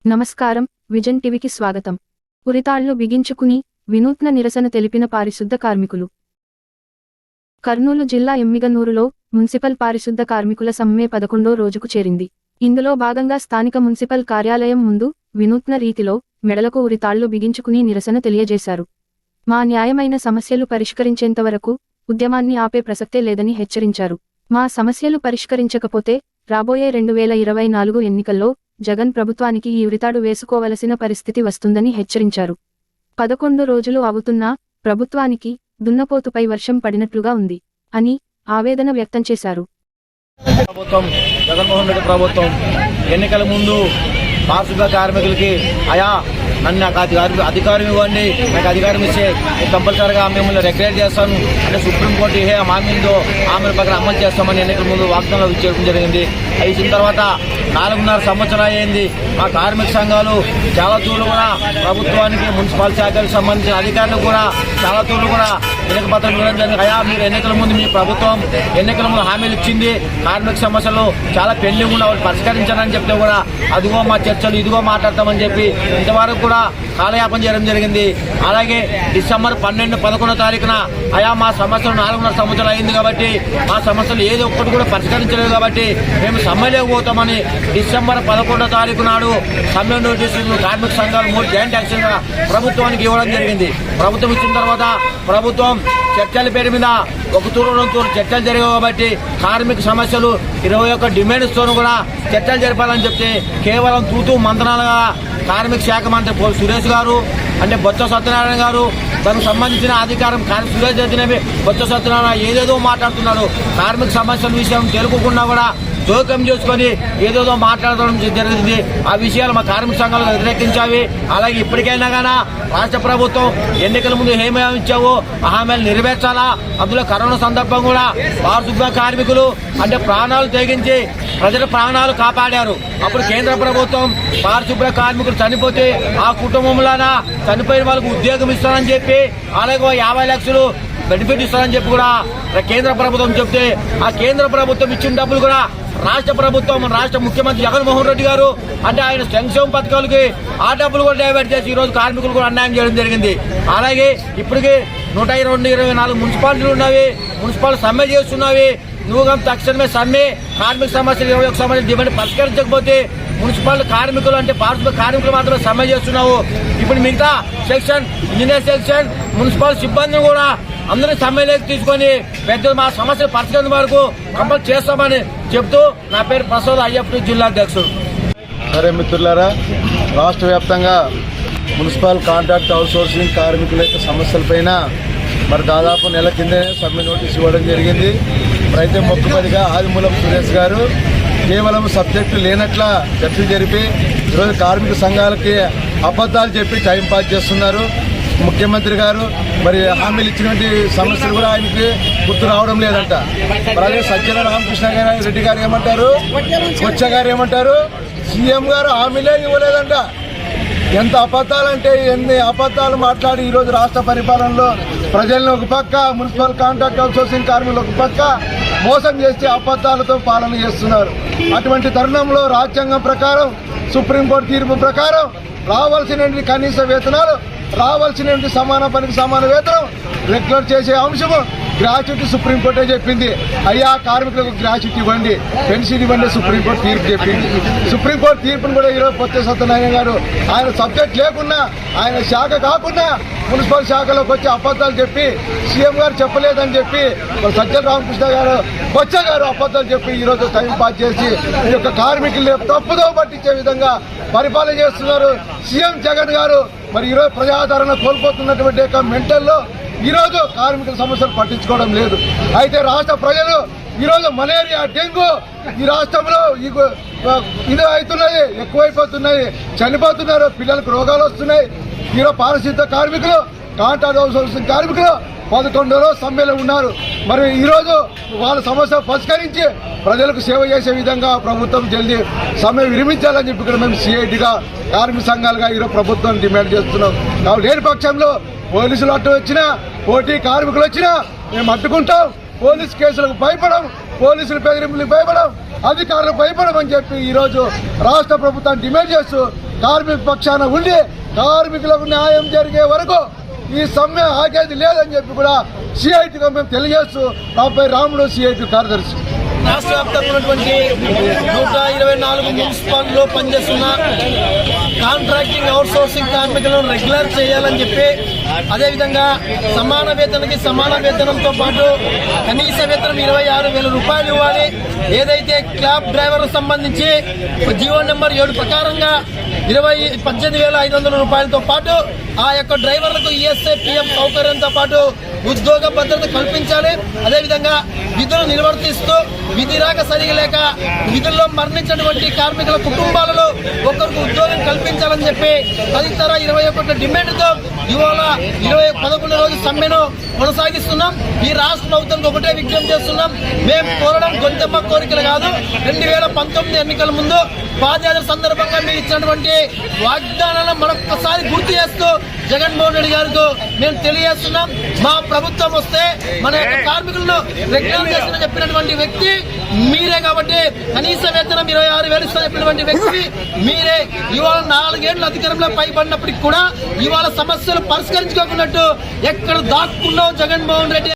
నమస్కారం విజన్ టీవీకి స్వాగతం. ఉరితాళ్లు బిగించుకుని వినూత్న నిరసన తెలిపిన పారిశుద్ధ కార్మికులు. కర్నూలు జిల్లా ఎమ్మిగనూరులో మున్సిపల్ పారిశుద్ధ కార్మికుల సమ్మె 11వ రోజుకు చేరింది. ఇందులో భాగంగా స్థానిక మున్సిపల్ కార్యాలయం ముందు వినూత్న రీతిలో మెడలకు ఉరితాళ్లు బిగించుకుని నిరసన తెలియజేశారు. మా న్యాయమైన సమస్యలు పరిష్కరించేంతవరకు ఉద్యమాన్ని ఆపే ప్రసక్తే లేదని హెచ్చరించారు. మా సమస్యలు పరిష్కరించకపోతే రాబోయే 2024 ఎన్నికల్లో జగన్ ప్రభుత్వానికి ఈ ఉరితాడు వేసుకోవలసిన పరిస్థితి వస్తుందని హెచ్చరించారు. 11 రోజులు అవుతున్నా ప్రభుత్వానికి దున్నపోతుపై వర్షం పడినట్లుగా ఉంది అని ఆవేదన వ్యక్తం చేశారు. జగన్మోహన్ రెడ్డి ప్రభుత్వం ఎన్నికల ముందు పారిశుద్ధ కార్మికులకి నన్ను నాకు అధికారం ఇవ్వండి, నాకు అధికారం ఇస్తే కంపల్సరీగా మిమ్మల్ని రెగ్యులేట్ చేస్తాను అంటే సుప్రీంకోర్టు ఏ హామీందో హామీల ప్రకారం అమలు చేస్తామని ఎన్నికల ముందు వాగ్దానాలు ఇచ్చేయడం జరిగింది. ఇచ్చిన తర్వాత 4.5 సంవత్సరాలు అయింది. మా కార్మిక సంఘాలు చాలా తూర్లు కూడా ప్రభుత్వానికి మున్సిపల్ శాఖలకు సంబంధించిన అధికారులు కూడా చాలా తూర్లు కూడా ఎన్నిక పత్రం ఇవ్వడం జరిగింది. మీరు ఎన్నికల ముందు మీ ప్రభుత్వం ఎన్నికల ముందు హామీలు ఇచ్చింది, కార్మిక సమస్యలు చాలా పెండింగ్ ఉన్న వాళ్ళు పరిష్కరించాలని చెప్తే కూడా అదిగో మా చర్చలు ఇదిగో మాట్లాడతామని చెప్పి ఇంతవరకు కూడా కాలయాపన చేయడం జరిగింది. అలాగే డిసెంబర్ 12, 11వ తారీఖున మా సమస్యలు 4.5 సంవత్సరాలు అయింది కాబట్టి మా సమస్యలు ఏదో ఒక్కటి కూడా పరిష్కరించలేదు కాబట్టి మేము సమ్మెలోకి పోతామని డిసెంబర్ 11వ తారీఖు నాడు సమ్మె నోటీసులు కార్మిక సంఘాలు 3 జాయింట్ యాక్షన్ గా ప్రభుత్వానికి ఇవ్వడం జరిగింది. ప్రభుత్వం ఇచ్చిన తర్వాత ప్రభుత్వం చర్చల పేరు మీద ఒక తూరు 2 తూరు చర్చలు జరిగాయి కాబట్టి కార్మిక సమస్యలు 21 డిమాండ్స్తో కూడా చర్చలు జరపాలని చెప్తే కేవలం తూతూ మంత్రాలుగా కార్మిక శాఖ మంత్రి సురేష్ గారు అంటే బొత్స సత్యనారాయణ గారు దానికి సంబంధించిన అధికారం సురేష్ జరిగినవి బొత్స సత్యనారాయణ ఏదేదో మాట్లాడుతున్నారు. కార్మిక సమస్యల విషయం తెలుపుకుండా కూడా జోక్యం చేసుకొని ఏదేదో మాట్లాడడం జరిగింది. ఆ విషయాలు మా కార్మిక సంఘాలు వ్యతిరేకించావి. అలాగే ఇప్పటికైనా కానీ రాష్ట్ర ప్రభుత్వం ఎన్నికల ముందు ఏమేమి ఇచ్చావో ఆ హామీలు నెరవేర్చాలా. అందులో కరోనా సందర్భం కూడా పారిశుద్ధ కార్మికులు అంటే ప్రాణాలు తెగించి ప్రజల ప్రాణాలు కాపాడారు. అప్పుడు కేంద్ర ప్రభుత్వం పారిశుభ్ర కార్మికులు చనిపోతే ఆ కుటుంబంలోన చనిపోయిన వాళ్ళకు ఉద్యోగం ఇస్తానని చెప్పి అలాగే 50 లక్షలు బెనిఫిట్ ఇస్తానని చెప్పి కూడా కేంద్ర ప్రభుత్వం చెప్తే ఆ కేంద్ర ప్రభుత్వం ఇచ్చిన డబ్బులు కూడా రాష్ట్ర ప్రభుత్వం రాష్ట్ర ముఖ్యమంత్రి జగన్మోహన్ రెడ్డి గారు అంటే ఆయన సంక్షేమ పథకాలకి ఆ డబ్బులు కూడా డైవర్ట్ చేసి ఈరోజు కార్మికులు కూడా అన్యాయం చేయడం జరిగింది. అలాగే ఇప్పటికీ 124 మున్సిపాలిటీలు ఉన్నవి, మున్సిపాలిటీ సమ్మె చేస్తున్నవి. నువ్వు తక్షణమే సమ్మె కార్మిక సమస్యలు 21 సమస్యలు డిమాండ్ పరిష్కరించకపోతే మున్సిపల్ కార్మికులు అంటే పారిశుద్ధ కార్మికులు మాత్రమే సమ్మె చేస్తున్నావు. ఇప్పుడు మిగతా సెక్షన్ ఇంజనీర్ సెక్షన్ మున్సిపల్ సిబ్బందిని కూడా అందరినీ సమ్మెలోకి తీసుకొని పెద్దలు మా సమస్యలు పరిష్కరించే వరకు కంపల్ చేస్తామని చెప్తూ నా పేరు ప్రసాద్ అయ్యప్ప జిల్లా అధ్యక్షుడు. సరే మిత్రులారా, రాష్ట్ర వ్యాప్తంగా మున్సిపల్ కాంట్రాక్ట్ అవుట్సోర్సింగ్ కార్మికుల యొక్క సమస్యలపైన మరి దాదాపు నెల కిందనే సమ్మె నోటీస్ ఇవ్వడం జరిగింది. అయితే మొక్కుబడిగా ఆదిమూలం సురేష్ గారు కేవలం సబ్జెక్టు లేనట్ల చర్చలు జరిపి ఈరోజు కార్మిక సంఘాలకి అబద్ధాలు చెప్పి టైంపాస్ చేస్తున్నారు. ముఖ్యమంత్రి గారు మరి హామీలు ఇచ్చినటువంటి సమస్యలు కూడా ఆయనకి గుర్తు రావడం లేదంట. అలాగే సజ్జల రామకృష్ణ రెడ్డి గారు ఏమంటారు, బొత్స గారు ఏమంటారు, సీఎం గారు హామీలే ఇవ్వలేదంట. ఎంత అబద్ధాలంటే ఎన్ని అబద్ధాలు మాట్లాడి ఈరోజు రాష్ట్ర పరిపాలనలో ప్రజలను ఒక పక్క మున్సిపల్ కాంట్రాక్ట్ అవుట్సోర్సింగ్ కార్మికులు ఒక పక్క మోసం చేసి అబద్ధాలతో పాలన చేస్తున్నారు. అటువంటి తరుణంలో రాజ్యాంగం ప్రకారం సుప్రీంకోర్టు తీర్పు ప్రకారం రావాల్సినటువంటి కనీస వేతనాలు రావాల్సినటువంటి సమాన పనికి సమాన వేతనం రెగ్యులర్ చేసే అంశము గ్రాట్యుటీ సుప్రీంకోర్టే చెప్పింది. కార్మికులకు గ్రాట్యుటీ ఇవ్వండి, పెన్షన్ ఇవ్వండి సుప్రీంకోర్టు తీర్పు చెప్పింది. సుప్రీంకోర్టు తీర్పును కూడా ఈరోజు బొత్స సత్యనారాయణ గారు ఆయన సబ్జెక్ట్ లేకున్నా ఆయన శాఖ కాకుండా మున్సిపల్ శాఖలోకి వచ్చి అబద్ధాలు చెప్పి సీఎం గారు చెప్పలేదని చెప్పి సజ్జల రామకృష్ణ గారు బొత్స గారు అబద్ధాలు చెప్పి ఈరోజు టైం పాస్ చేసి ఈ యొక్క కార్మికులు తప్పుదో పట్టించే విధంగా పరిపాలన చేస్తున్నారు సీఎం జగన్ గారు. మరి ఈరోజు ప్రజాదరణ కోల్పోతున్నటువంటి మెంటల్లో ఈరోజు కార్మికుల సమస్యలు పట్టించుకోవడం లేదు. అయితే రాష్ట్ర ప్రజలు ఈరోజు మలేరియా, డెంగ్యూ ఈ రాష్ట్రంలో ఇది అవుతున్నాయి, ఎక్కువైపోతున్నాయి, చనిపోతున్నారు, పిల్లలకు రోగాలు వస్తున్నాయి. ఈరోజు పారిశుద్ధ కార్మికులు కాంట్రాక్ట్ అవుట్సోర్సింగ్ కార్మికులు 11 రోజు సమ్మెలో ఉన్నారు. మరి ఈరోజు వాళ్ళ సమస్య పరిష్కరించి ప్రజలకు సేవ చేసే విధంగా ప్రభుత్వం జల్దీ సమ్మె విరమించాలని చెప్పి ఇక్కడ మేము సిఐటిగా కార్మిక సంఘాలుగా ఈరోజు ప్రభుత్వం డిమాండ్ చేస్తున్నాం. కాబట్టి లేని పక్షంలో పోలీసులు అడ్డు వచ్చినా, పోటీ కార్మికులు వచ్చినా మేము అడ్డుకుంటాం. పోలీసు కేసులకు భయపడం, పోలీసుల బెదిరింపులకు భయపడం, అధికారులకు భయపడమని చెప్పి ఈరోజు రాష్ట్ర ప్రభుత్వాన్ని డిమాండ్ చేస్తూ కార్మిక పక్షాన ఉండి కార్మికులకు న్యాయం జరిగే వరకు ఈ సమ్మె ఆగేది లేదని చెప్పి కూడా సిఐటిగా మేము తెలియజేస్తూ నాపై రాముడు సిఐటి కార్యదర్శి. రాష్ట్ర వ్యాప్తంగా ఉన్నటువంటి 124 మున్సిపాలిటీలో పనిచేస్తున్న కాంట్రాక్టింగ్ అవుట్ సోర్సింగ్ కార్మికులను రెగ్యులర్ చేయాలని చెప్పి, అదేవిధంగా సమాన వేతనకి సమాన వేతనంతో పాటు కనీస వేతనం 26,000 రూపాయలు ఇవ్వాలి. ఏదైతే క్యాబ్ డ్రైవర్ సంబంధించి జీవో నెంబర్ 7 ప్రకారంగా 18,500 రూపాయలతో పాటు ఆ యొక్క డ్రైవర్లకు ఈఎస్ఐ పిఎఫ్ సౌకర్యంతో పాటు ఉద్యోగ భద్రత కల్పించాలి. అదేవిధంగా విధులు నిర్వర్తిస్తూ విధి రాక సరిగా లేక విధుల్లో మరణించినటువంటి కార్మికుల కుటుంబాలలో ఒకరికి ఉద్యోగం కల్పించాలని చెప్పి తదితర 21 డిమాండ్తో ఇవాళ 11 రోజు సమ్మెను కొనసాగిస్తున్నాం. ఈ రాష్ట్ర ప్రభుత్వానికి ఒకటే విజ్ఞప్తి చేస్తున్నాం. మేము కోరడం గొంతెమ్మ కోరికలు కాదు. 2019 ఎన్నికల ముందు పాదయాత్ర సందర్భంగా మీరు ఇచ్చినటువంటి వాగ్దానాలను మరొక్కసారి గుర్తు చేస్తూ జగన్మోహన్ రెడ్డి గారికి మేము తెలియజేస్తున్నాం. మా ప్రభుత్వం వస్తే మన యొక్క కార్మికులను రెగ్యులర్ చేసిన చెప్పినటువంటి వ్యక్తి మీరే కాబట్టి కనీస వేతనం 26,000 ఇస్తా చెప్పినటువంటి వ్యక్తి మీరే. ఇవాళ 4 ఏళ్ల అధికారంలో పైబడినప్పటికి కూడా ఇవాళ సమస్యలు పరిష్కరించుకోకున్నట్టు ఎక్కడ దాక్కున్నావు జగన్మోహన్ రెడ్డి.